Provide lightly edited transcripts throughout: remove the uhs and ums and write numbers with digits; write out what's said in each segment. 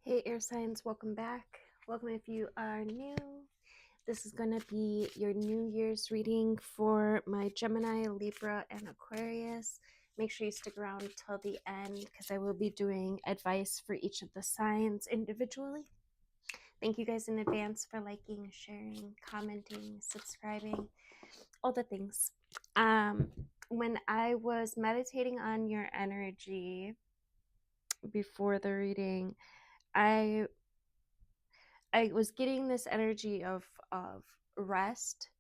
Hey air signs, welcome back. Welcome if you are new. This is going to be your New Year's reading for my Gemini, Libra, and Aquarius. Make sure you stick around till the end because I will be doing advice for each of the signs individually. Thank you guys in advance for liking, sharing, commenting, subscribing, all the things. When I was meditating on your energy before the reading, I was getting this energy of rest,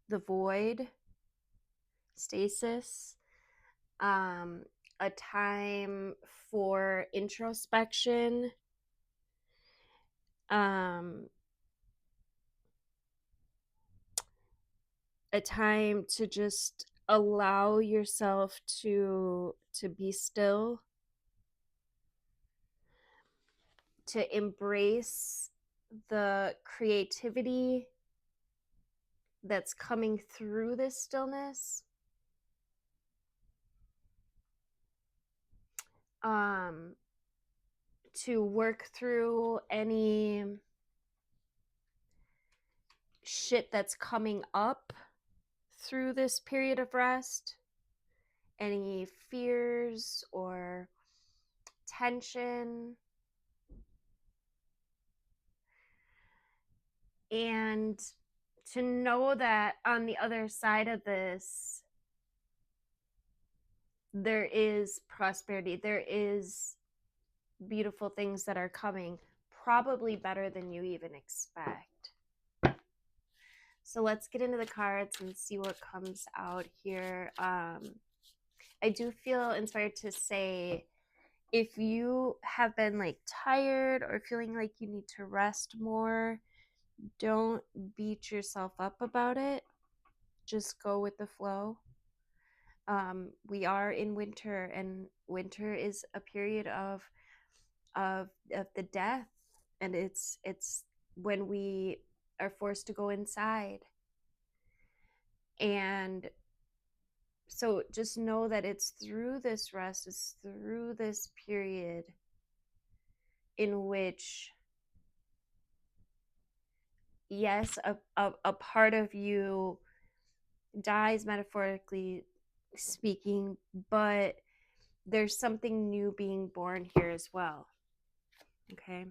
the void, stasis, a time for introspection, a time to just allow yourself to be still, to embrace the creativity that's coming through this stillness. To work through any shit that's coming up through this period of rest, any fears or tension, and to know that on the other side of this there is prosperity, there is beautiful things that are coming, probably better than you even expect. So let's get into the cards and see what comes out here. I do feel inspired to say, if you have been like tired or feeling like you need to rest more, don't beat yourself up about it. Just go with the flow. We are in winter, and winter is a period of the death, and it's when we are forced to go inside. And so just know that it's through this rest, it's through this period in which, yes, a part of you dies, metaphorically speaking, but there's something new being born here as well. Okay.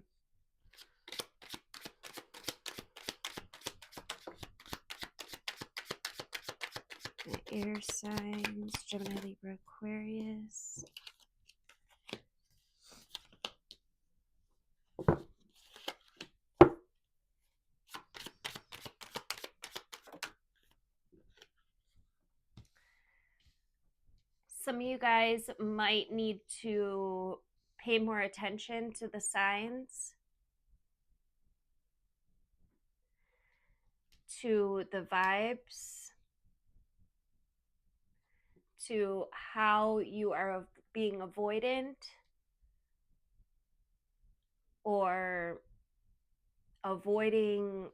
Air signs, Gemini, Libra, Aquarius. Some of you guys might need to pay more attention to the signs, to the vibes, to how you are being avoidant or avoiding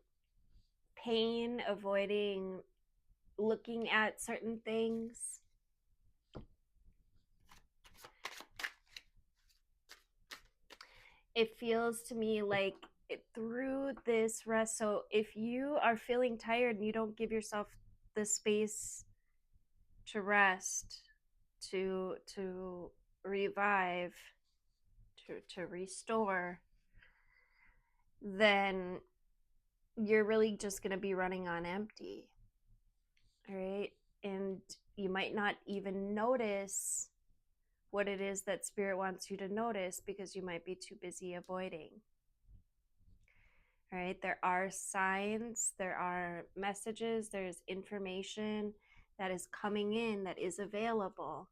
pain, avoiding looking at certain things. It feels to me like through this rest, so if you are feeling tired and you don't give yourself the space to rest, to revive, to restore, then you're really just going to be running on empty. All right. And you might not even notice what it is that spirit wants you to notice because you might be too busy avoiding. All right. There are signs, there are messages, there's information that is coming in that is available,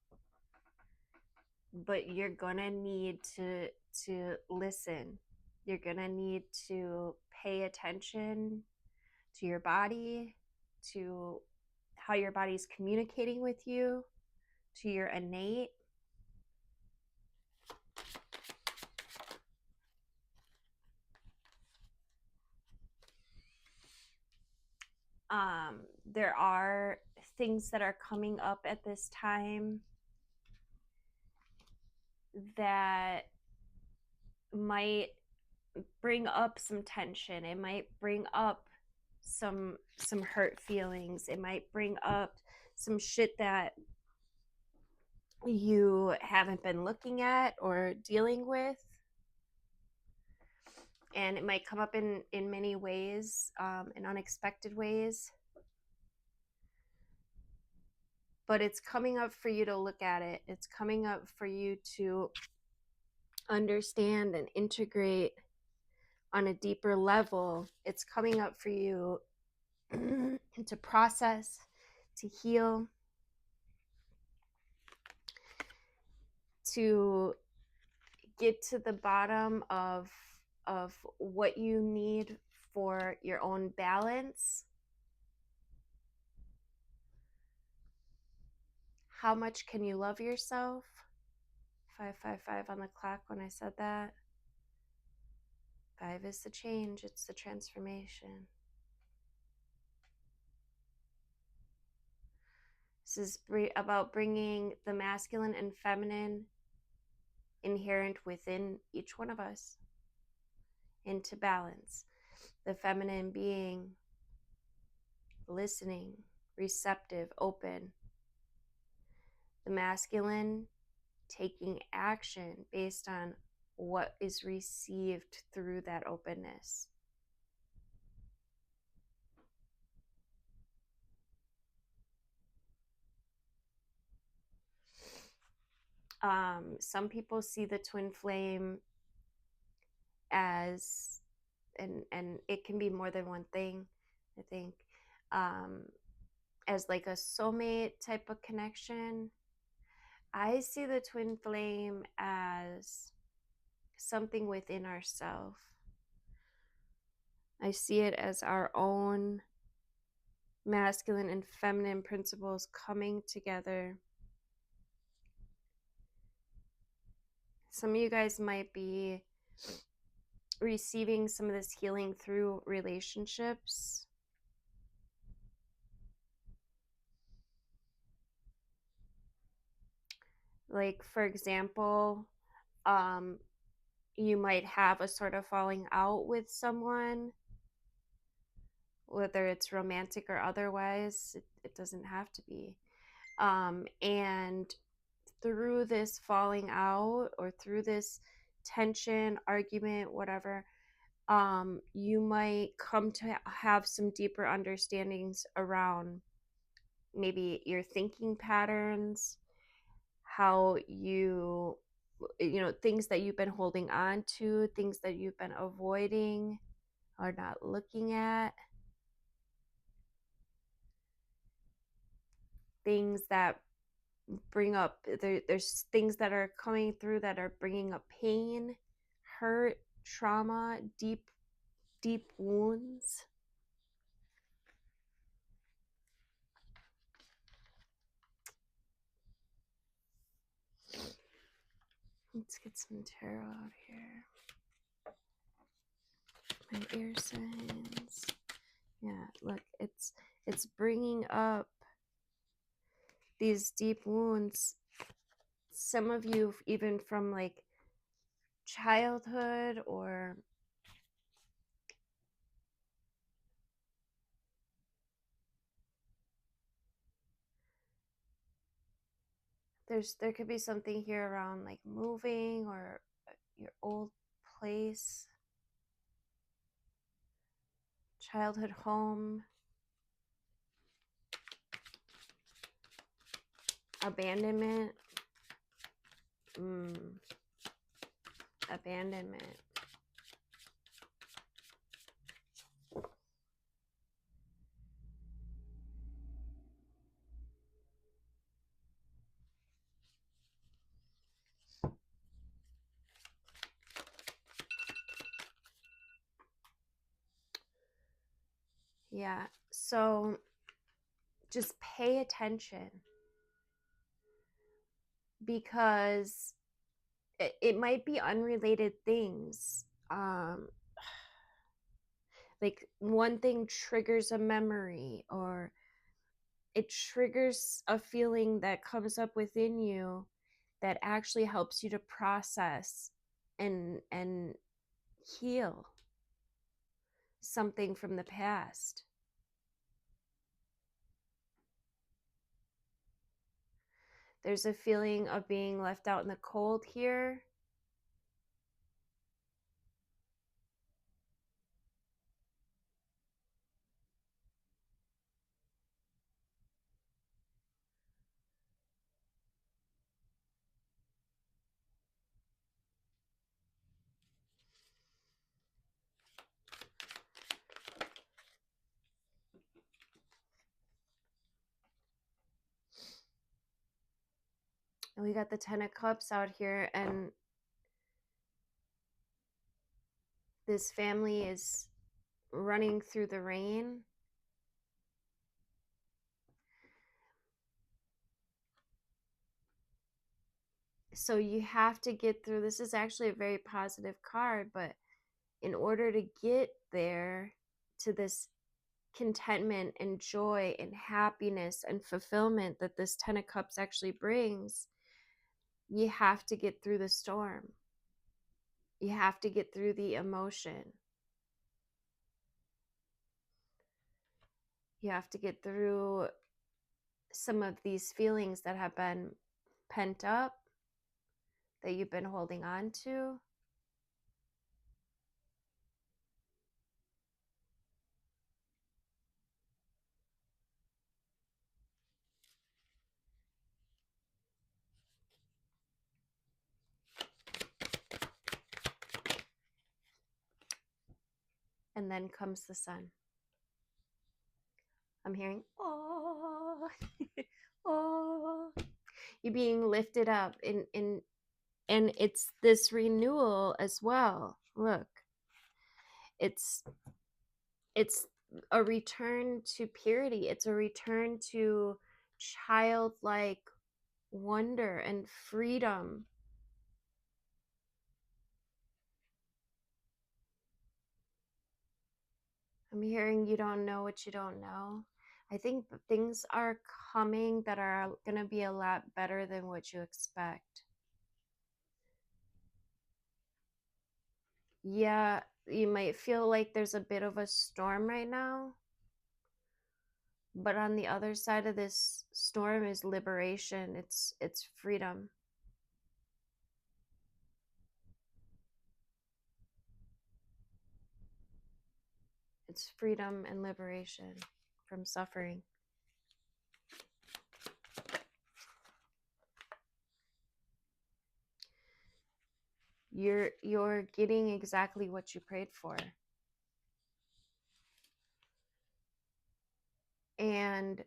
but you're gonna need to listen. You're gonna need to pay attention to your body, to how your body's communicating with you, to your innate. There are things that are coming up at this time that might bring up some tension. It might bring up some hurt feelings. It might bring up some shit that you haven't been looking at or dealing with. And it might come up in many ways, in unexpected ways. But it's coming up for you to look at it. It's coming up for you to understand and integrate on a deeper level. It's coming up for you to process, to heal, to get to the bottom of what you need for your own balance. How much can you love yourself? 555 on the clock when I said that. 5 is the change, it's the transformation. This is about bringing the masculine and feminine inherent within each one of us into balance. The feminine being listening, receptive, open. The masculine taking action based on what is received through that openness. Some people see the twin flame as, and it can be more than one thing, I think, as like a soulmate type of connection. I see the twin flame as something within ourselves. I see it as our own masculine and feminine principles coming together. Some of you guys might be receiving some of this healing through relationships. Like, for example, you might have a sort of falling out with someone, whether it's romantic or otherwise. It doesn't have to be. And through this falling out or through this tension, argument, whatever, you might come to have some deeper understandings around maybe your thinking patterns, how you know, things that you've been holding on to, things that you've been avoiding or not looking at, things that bring up, there's things that are coming through that are bringing up pain, hurt, trauma, deep wounds. Let's get some tarot out here. My ear signs. Yeah, look, it's bringing up these deep wounds. Some of you even from like childhood, or there could be something here around like moving or your old place, childhood home, abandonment. Abandonment. Yeah, so just pay attention, because it might be unrelated things. Like one thing triggers a memory, or it triggers a feeling that comes up within you that actually helps you to process and heal something from the past. There's a feeling of being left out in the cold here. And we got the 10 of Cups out here, and this family is running through the rain. So you have to get through. This is actually a very positive card, but in order to get there to this contentment and joy and happiness and fulfillment that this 10 of Cups actually brings, you have to get through the storm. You have to get through the emotion. You have to get through some of these feelings that have been pent up, that you've been holding on to. And then comes the sun. I'm hearing, oh, oh. You're being lifted up and it's this renewal as well. Look, it's a return to purity. It's a return to childlike wonder and freedom. I'm hearing you don't know what you don't know. I think things are coming that are going to be a lot better than what you expect. Yeah, you might feel like there's a bit of a storm right now, but on the other side of this storm is liberation. It's freedom. It's freedom and liberation from suffering. You're getting exactly what you prayed for. And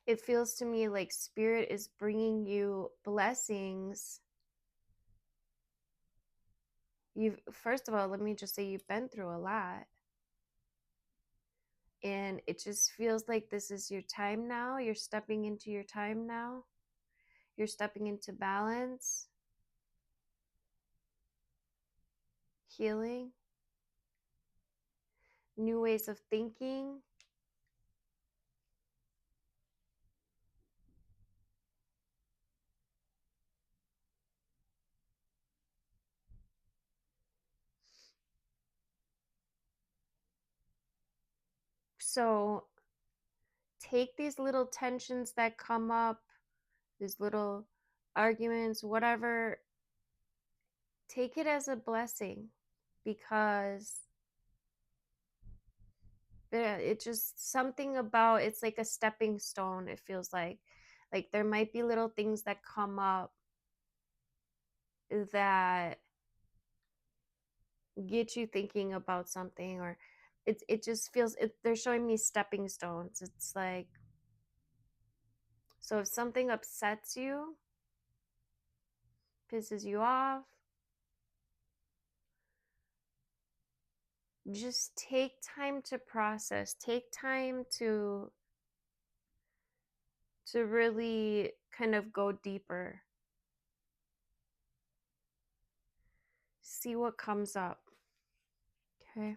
it feels to me like Spirit is bringing you blessings. First of all, let me just say you've been through a lot. And it just feels like this is your time now. You're stepping into your time now. You're stepping into balance, healing, new ways of thinking. So take these little tensions that come up, these little arguments, whatever, take it as a blessing, because it just something about it's like a stepping stone. It feels like there might be little things that come up that get you thinking about something, or it just feels they're showing me stepping stones. It's like, so if something upsets you, pisses you off, just take time to process, take time to really kind of go deeper, see what comes up. Okay.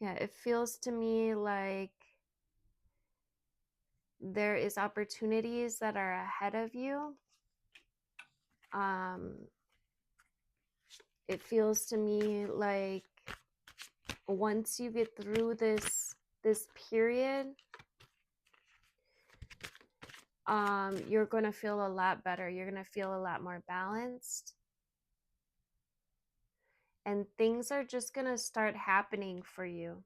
Yeah, it feels to me like there is opportunities that are ahead of you. It feels to me like once you get through this period, you're going to feel a lot better. You're going to feel a lot more balanced. And things are just going to start happening for you.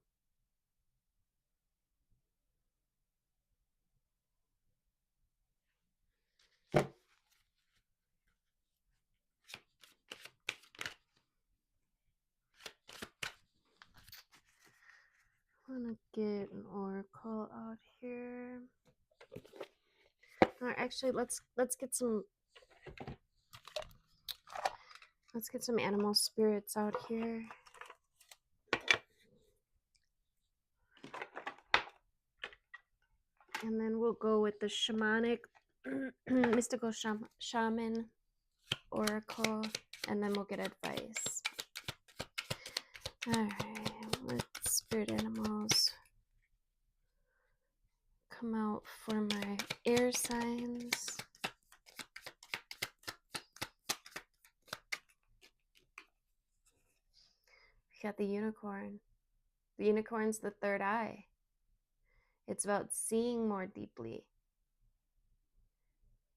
I'm going to get an oracle out here. Or actually, let's get some animal spirits out here. And then we'll go with the shamanic, mystical shaman oracle, and then we'll get advice. All right, let spirit animals come out for my air signs. We got the unicorn. The unicorn's the third eye. It's about seeing more deeply,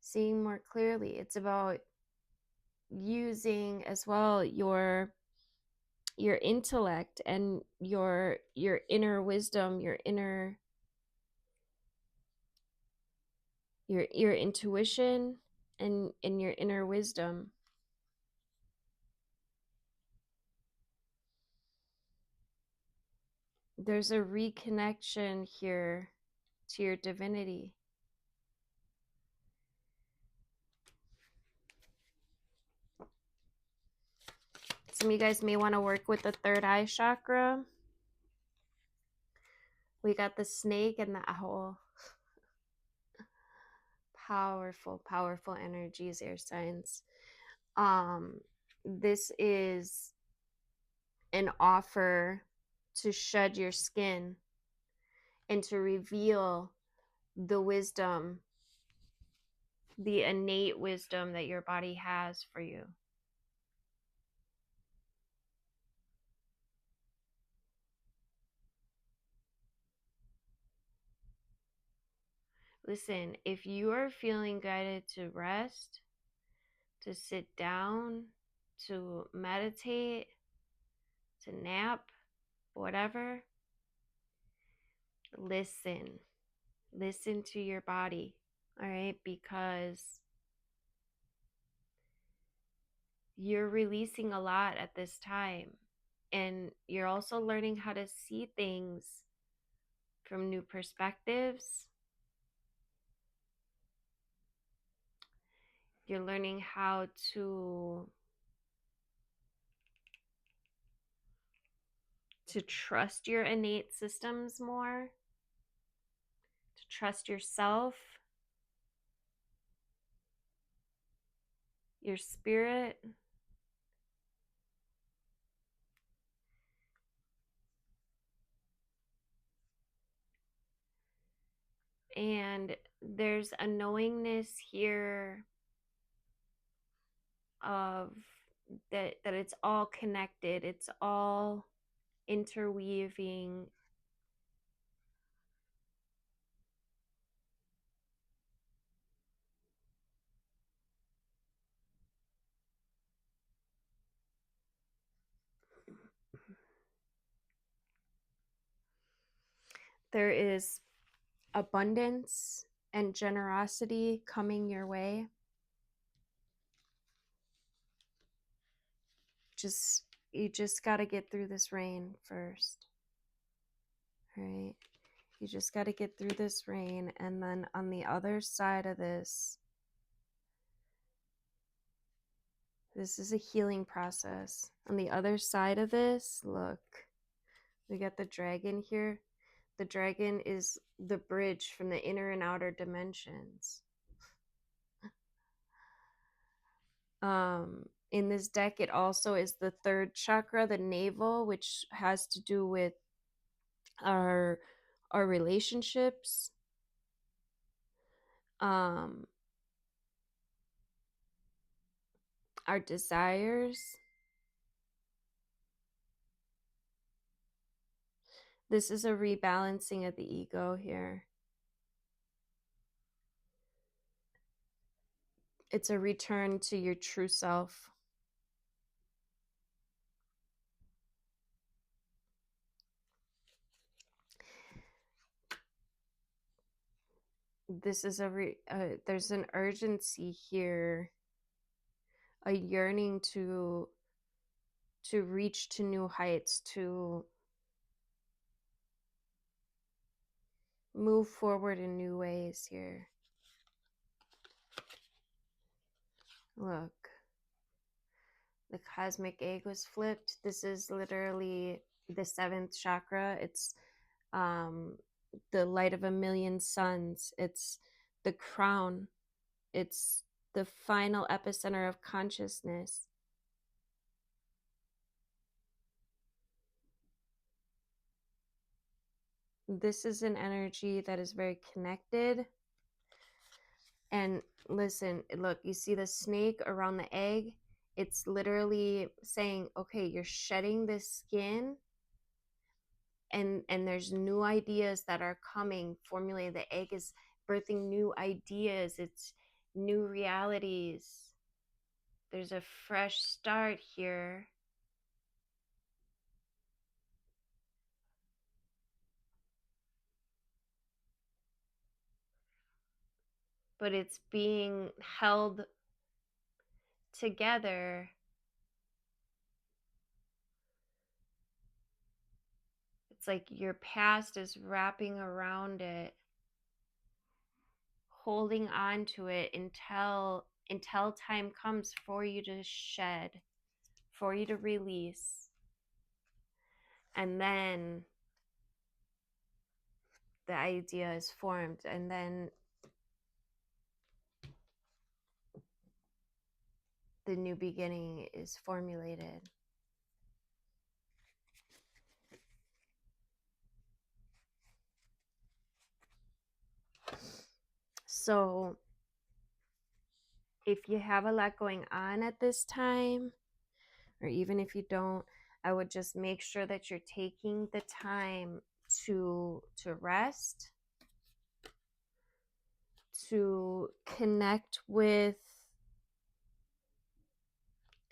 seeing more clearly. It's about using as well your intellect and your inner wisdom, your intuition and your inner wisdom. There's a reconnection here to your divinity. Some of you guys may want to work with the third eye chakra. We got the snake and the owl. Powerful, powerful energies, air signs. This is an offer to shed your skin and to reveal the wisdom, the innate wisdom that your body has for you. Listen, if you are feeling guided to rest, to sit down, to meditate, to nap, whatever, listen to your body, all right? Because you're releasing a lot at this time, and you're also learning how to see things from new perspectives. You're learning how to trust your innate systems more, to trust yourself, your spirit. And there's a knowingness here of that it's all connected, it's all interweaving. There is abundance and generosity coming your way. You just got to get through this rain first. All right. You just got to get through this rain, and then on the other side of this is a healing process. On the other side of this, look, we got the dragon here. The dragon is the bridge from the inner and outer dimensions. In this deck, it also is the third chakra, the navel, which has to do with our relationships, our desires. This is a rebalancing of the ego here. It's a return to your true self. This is there's an urgency here, a yearning to reach to new heights, to move forward in new ways here. Look, the cosmic egg was flipped. This is literally the seventh chakra. It's the light of a million suns. It's the crown. It's the final epicenter of consciousness. This is an energy that is very connected. And listen, look, you see the snake around the egg? It's literally saying, okay, you're shedding this skin, and there's new ideas that are coming, formulating. The egg is birthing new ideas. It's new realities. There's a fresh start here. But it's being held together. It's like your past is wrapping around it, holding on to it until time comes for you to shed, for you to release. And then the idea is formed, and then the new beginning is formulated. So if you have a lot going on at this time, or even if you don't, I would just make sure that you're taking the time to rest, to connect with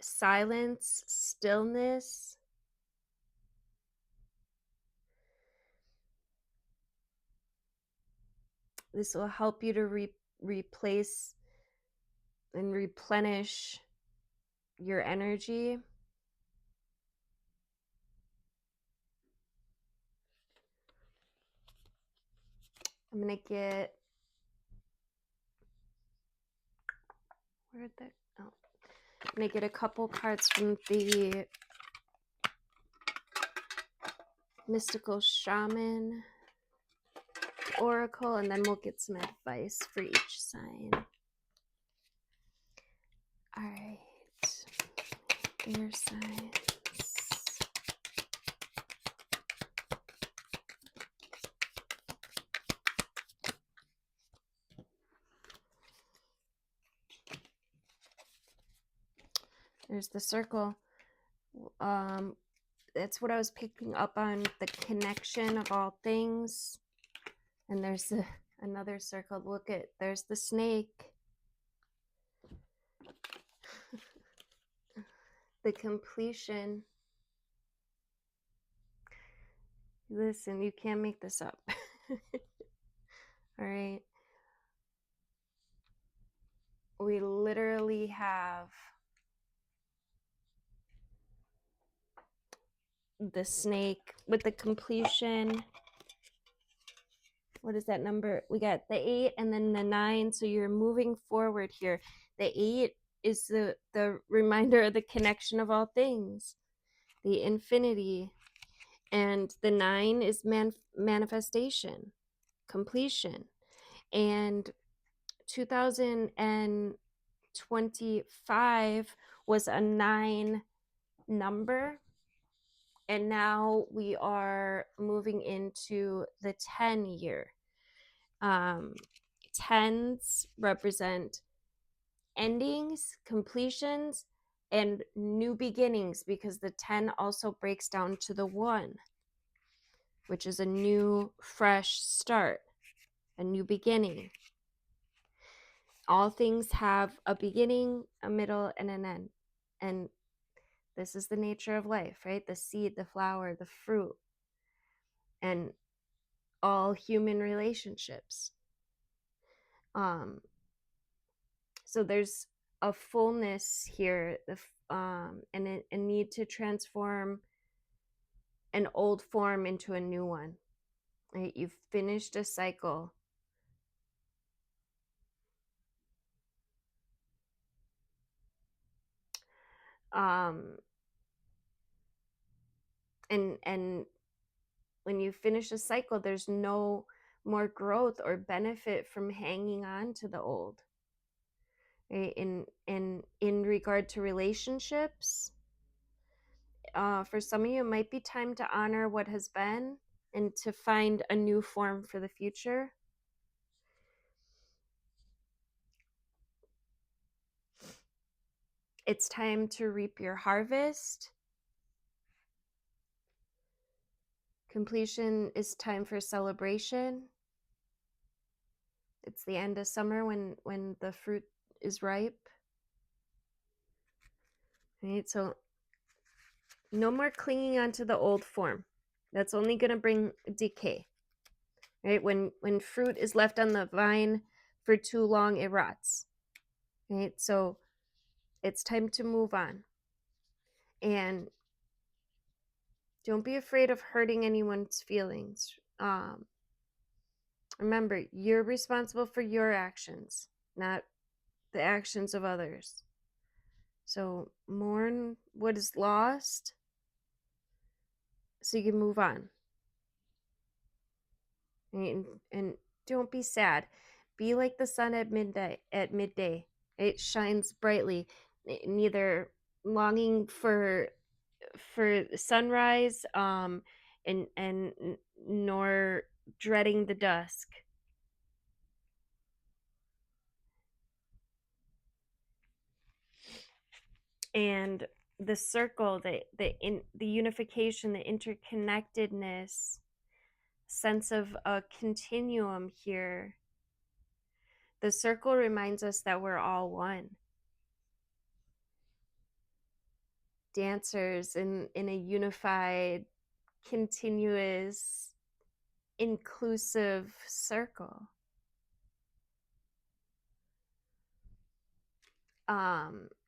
silence, stillness. This will help you to replace and replenish your energy. I'm going to get, where'd that, oh, I'm going to get a couple cards from the Mystical Shaman Oracle, and then we'll get some advice for each sign. All right, air signs. There's the circle. That's what I was picking up on, the connection of all things. And there's another circle. Look at, there's the snake. The completion. Listen, you can't make this up. All right. We literally have the snake with the completion. What is that number? We got the 8 and then the 9. So you're moving forward here. The 8 is the reminder of the connection of all things, the infinity. And the 9 is manifestation, completion. And 2025 was a 9 number. And now we are moving into the 10 year. Tens represent endings, completions, and new beginnings, because the 10 also breaks down to the 1, which is a new, fresh start, a new beginning. All things have a beginning, a middle, and an end. And this is the nature of life, right? The seed, the flower, the fruit, and all human relationships. So there's a fullness here, and a need to transform an old form into a new one. Right? You've finished a cycle. And when you finish a cycle, there's no more growth or benefit from hanging on to the old. Right? In regard to relationships, for some of you, it might be time to honor what has been and to find a new form for the future. It's time to reap your harvest. Completion is time for celebration. It's the end of summer when the fruit is ripe. Right? So no more clinging onto the old form. That's only going to bring decay. Right? When fruit is left on the vine for too long, it rots. Right? So it's time to move on. And don't be afraid of hurting anyone's feelings. Remember, you're responsible for your actions, not the actions of others. So mourn what is lost so you can move on. And don't be sad. Be like the sun at midday. It shines brightly, neither longing for sunrise, and nor dreading the dusk. And the circle, the unification, the interconnectedness, sense of a continuum here. The circle reminds us that we're all one. Dancers in a unified, continuous, inclusive circle.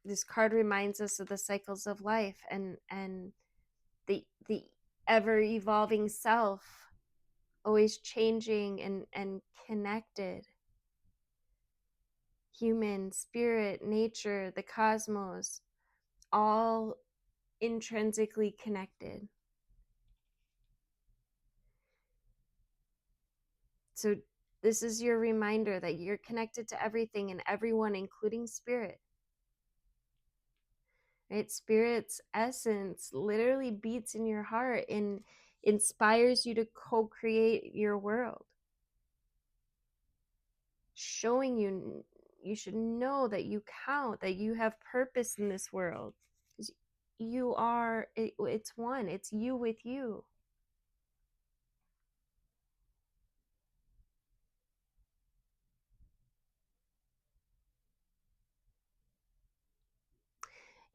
This card reminds us of the cycles of life and the ever evolving self, always changing and connected. Human, spirit, nature, the cosmos, all intrinsically connected. So this is your reminder that you're connected to everything and everyone, including spirit. Right? Spirit's essence literally beats in your heart and inspires you to co-create your world, showing you should know that you count, that you have purpose in this world. You are, it's one, it's you with you.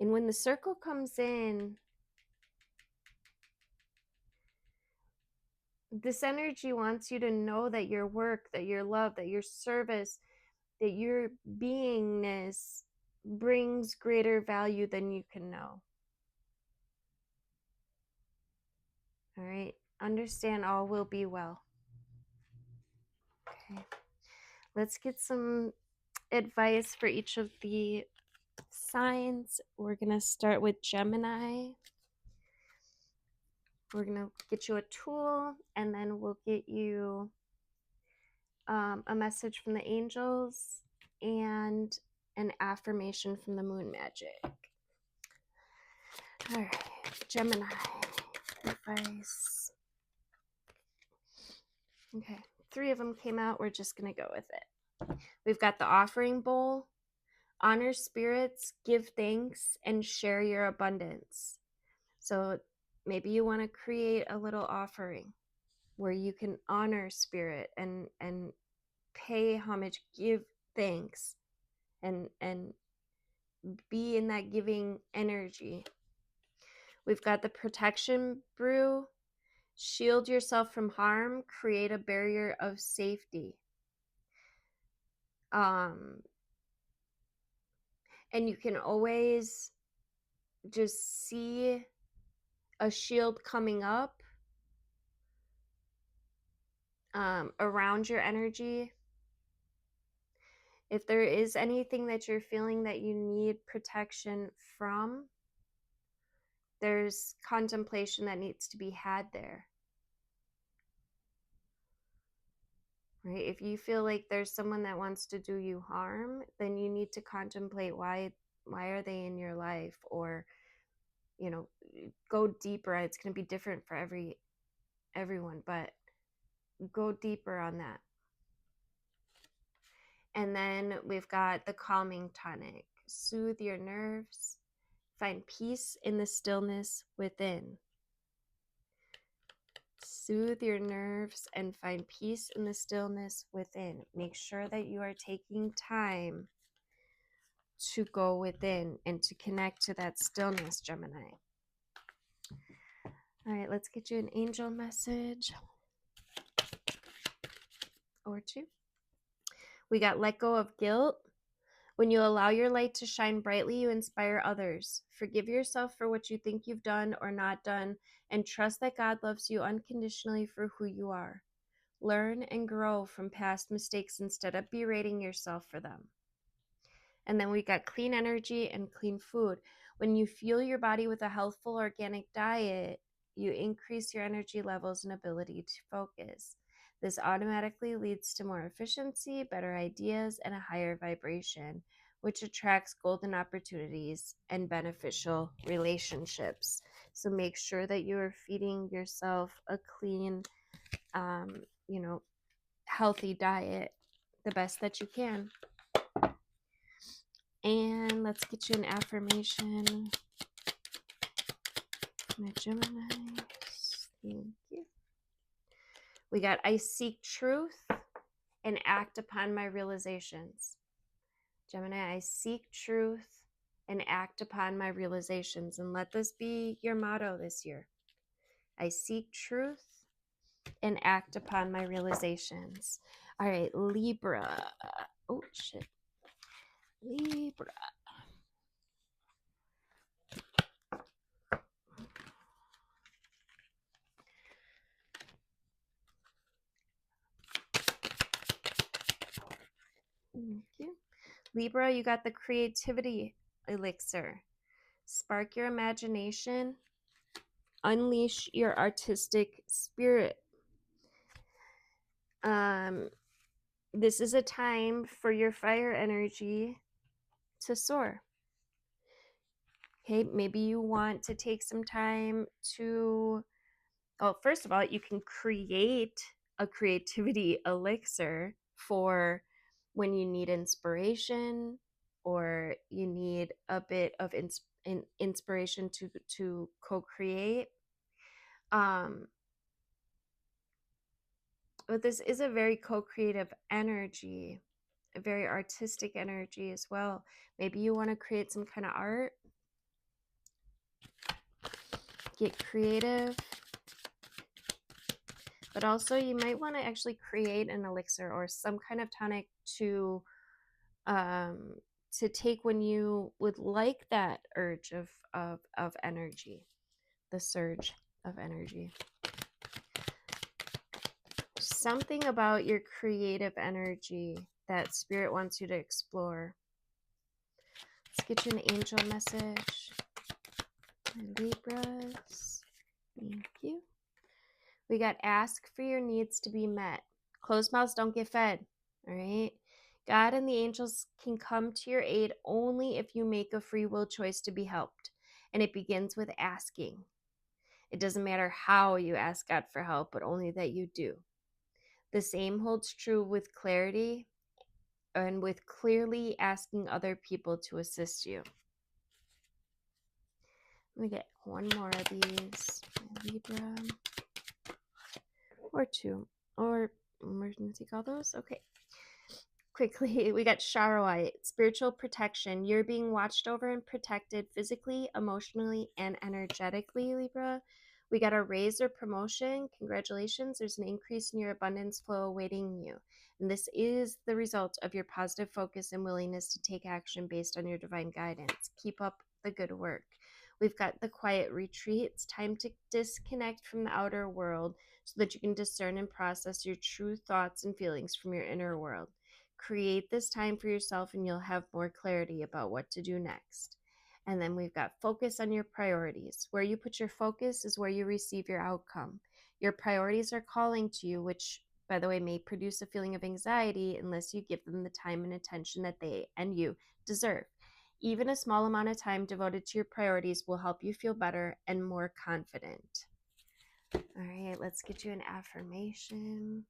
And when the circle comes in, this energy wants you to know that your work, that your love, that your service, that your beingness brings greater value than you can know. All right. Understand all will be well. Okay. Let's get some advice for each of the signs. We're going to start with Gemini. We're going to get you a tool, and then we'll get you a message from the angels and an affirmation from the moon magic. All right, Gemini, advice. Okay, 3 of them came out. We're just going to go with it. We've got the offering bowl. Honor spirits, give thanks, and share your abundance. So maybe you want to create a little offering where you can honor spirit and pay homage, give thanks, and be in that giving energy. We've got the protection brew. Shield yourself from harm, create a barrier of safety. And you can always just see a shield coming up around your energy. If there is anything that you're feeling that you need protection from, there's contemplation that needs to be had there. Right? If you feel like there's someone that wants to do you harm, then you need to contemplate why are they in your life, or go deeper. It's going to be different for everyone, but go deeper on that. And then we've got the calming tonic. Soothe your nerves. Find peace in the stillness within. Soothe your nerves and find peace in the stillness within. Make sure that you are taking time to go within and to connect to that stillness, Gemini. All right, let's get you an angel message or two. We got let go of guilt. When you allow your light to shine brightly, you inspire others. Forgive yourself for what you think you've done or not done, and trust that God loves you unconditionally for who you are. Learn and grow from past mistakes instead of berating yourself for them. And then we got clean energy and clean food. When you fuel your body with a healthful organic diet, you increase your energy levels and ability to focus. This automatically leads to more efficiency, better ideas, and a higher vibration, which attracts golden opportunities and beneficial relationships. So make sure that you are feeding yourself a clean, healthy diet the best that you can. And let's get you an affirmation. My Gemini. Thank you. We got, I seek truth and act upon my realizations. Gemini, I seek truth and act upon my realizations. And let this be your motto this year. I seek truth and act upon my realizations. All right, Libra. Oh, shit. Libra. Thank you. Libra, you got the creativity elixir. Spark your imagination. Unleash your artistic spirit. This is a time for your fire energy to soar. Okay, maybe you want to take some time to, first of all, you can create a creativity elixir for when you need inspiration or you need a bit of inspiration to co-create. But this is a very co-creative energy, a very artistic energy as well. Maybe you want to create some kind of art. Get creative. But also you might want to actually create an elixir or some kind of tonic to take when you would like that urge of energy, the surge of energy. Something about your creative energy that spirit wants you to explore. Let's get you an angel message. Libras. Thank you. We got ask for your needs to be met. Closed mouths don't get fed. All right. God and the angels can come to your aid only if you make a free will choice to be helped. And it begins with asking. It doesn't matter how you ask God for help, but only that you do. The same holds true with clarity and with clearly asking other people to assist you. Let me get one more of these. Libra. Or two. Or we're going to take all those? Okay. Quickly, we got Sharawite, spiritual protection. You're being watched over and protected physically, emotionally, and energetically, Libra. We got a raise or promotion. Congratulations. There's an increase in your abundance flow awaiting you. And this is the result of your positive focus and willingness to take action based on your divine guidance. Keep up the good work. We've got the quiet retreat. It's time to disconnect from the outer world so that you can discern and process your true thoughts and feelings from your inner world. Create this time for yourself and you'll have more clarity about what to do next. And then we've got focus on your priorities. Where you put your focus is where you receive your outcome. Your priorities are calling to you, which, by the way, may produce a feeling of anxiety unless you give them the time and attention that they and you deserve. Even a small amount of time devoted to your priorities will help you feel better and more confident. All right, let's get you an affirmation.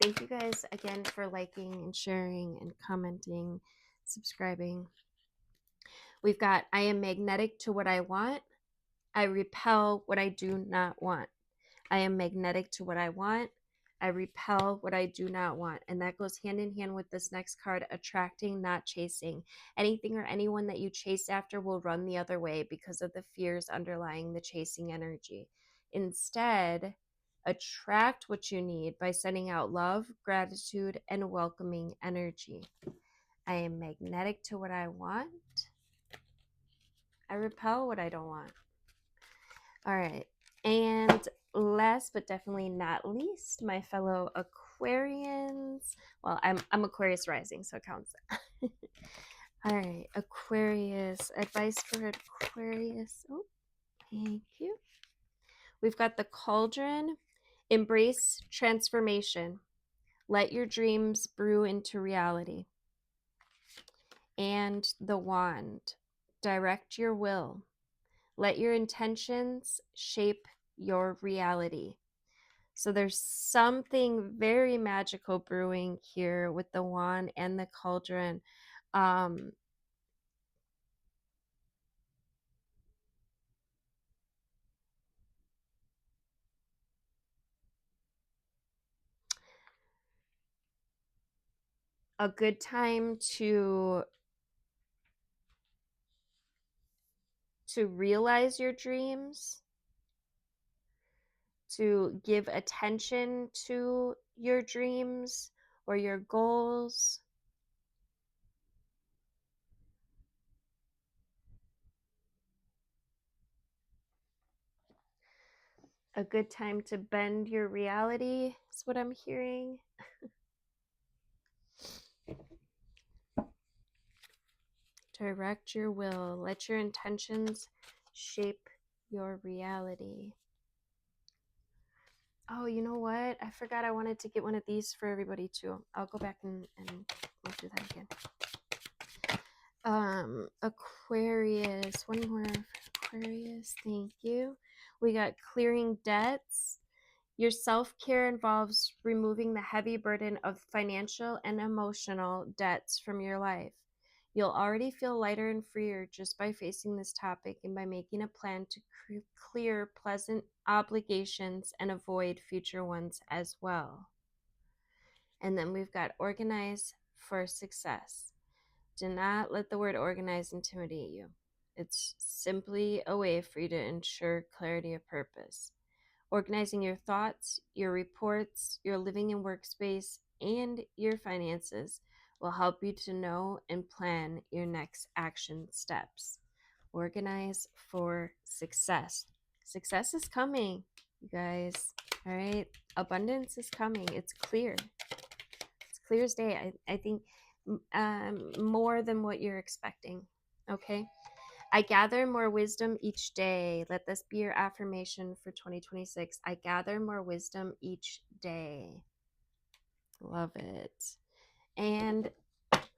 Thank you guys again for liking and sharing and commenting, subscribing. We've got, I am magnetic to what I want. I repel what I do not want. I am magnetic to what I want. I repel what I do not want. And that goes hand in hand with this next card, attracting, not chasing. Anything or anyone that you chase after will run the other way because of the fears underlying the chasing energy. Instead, attract what you need by sending out love, gratitude, and welcoming energy. I am magnetic to what I want. I repel what I don't want. All right. And last but definitely not least, my fellow Aquarians. Well, I'm Aquarius rising, so it counts. All right, Aquarius. Advice for Aquarius. Oh, thank you. We've got the Cauldron. Embrace transformation. Let your dreams brew into reality. And the Wand. Direct your will. Let your intentions shape your reality. So there's something very magical brewing here with the Wand and the Cauldron. A good time to realize your dreams, to give attention to your dreams or your goals. A good time to bend your reality is what I'm hearing. Direct your will. Let your intentions shape your reality. Oh, you know what? I forgot I wanted to get one of these for everybody too. I'll go back and we'll do that again. Aquarius. One more for Aquarius. Thank you. We got clearing debts. Your self-care involves removing the heavy burden of financial and emotional debts from your life. You'll already feel lighter and freer just by facing this topic and by making a plan to clear pleasant obligations and avoid future ones as well. And then we've got organize for success. Do not let the word organize intimidate you. It's simply a way for you to ensure clarity of purpose. Organizing your thoughts, your reports, your living and workspace, and your finances will help you to know and plan your next action steps. Organize for success. Success is coming, you guys. All right. Abundance is coming. It's clear. It's clear as day. I think more than what you're expecting. Okay. I gather more wisdom each day. Let this be your affirmation for 2026. I gather more wisdom each day. Love it. And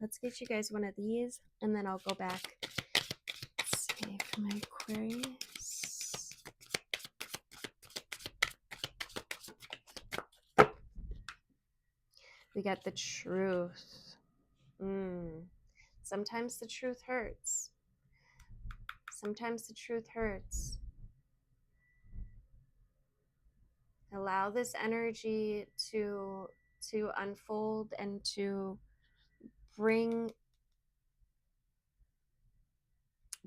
let's get you guys one of these, and then I'll go back. Let's see for my Aquarius. We got the Truth. Sometimes the truth hurts. Sometimes the truth hurts. Allow this energy to unfold and to bring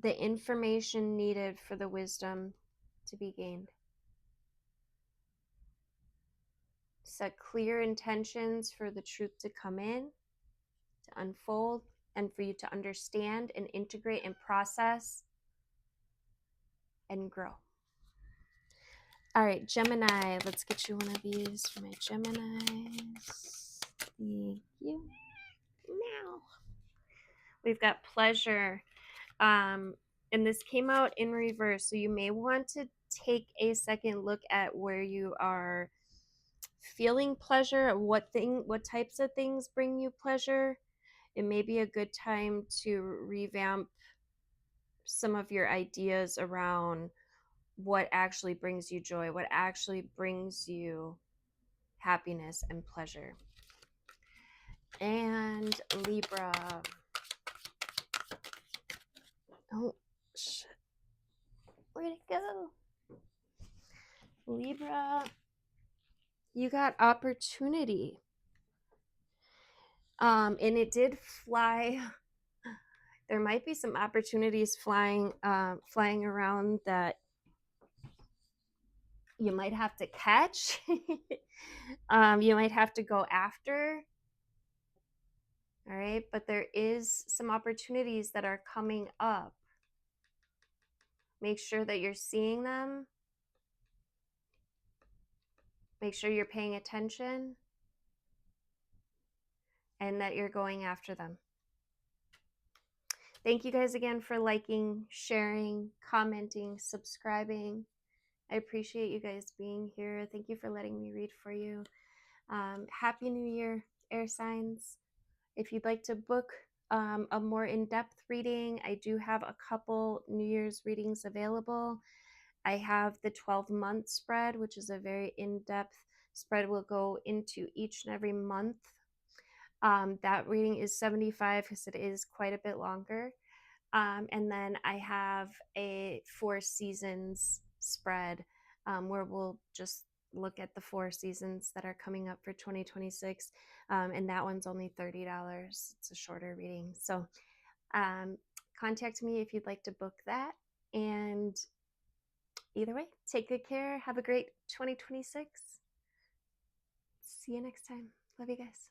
the information needed for the wisdom to be gained. Set clear intentions for the truth to come in, to unfold, and for you to understand and integrate and process and grow. All right, Gemini, let's get you one of these for my Geminis. Thank you. Now, we've got pleasure. And this came out in reverse, so you may want to take a second look at where you are feeling pleasure, what types of things bring you pleasure. It may be a good time to revamp some of your ideas around what actually brings you joy, what actually brings you happiness and pleasure. And Libra. Oh, shit. Where'd it go? Libra, you got opportunity. And it did fly. There might be some opportunities flying around that you might have to catch. You might have to go after. All right, but there is some opportunities that are coming up. Make sure that you're seeing them. Make sure you're paying attention and that you're going after them. Thank you guys again for liking, sharing, commenting, subscribing. I appreciate you guys being here. Thank you for letting me read for you. Happy New Year, air signs. If you'd like to book a more in-depth reading, I do have a couple New Year's readings available. I have the 12-month spread, which is a very in-depth spread. We'll go into each and every month. That reading is $75 because it is quite a bit longer. And then I have a 4 seasons spread where we'll just look at the 4 seasons that are coming up for 2026. And that one's only $30. It's a shorter reading. So contact me if you'd like to book that. And either way, take good care. Have a great 2026. See you next time. Love you guys.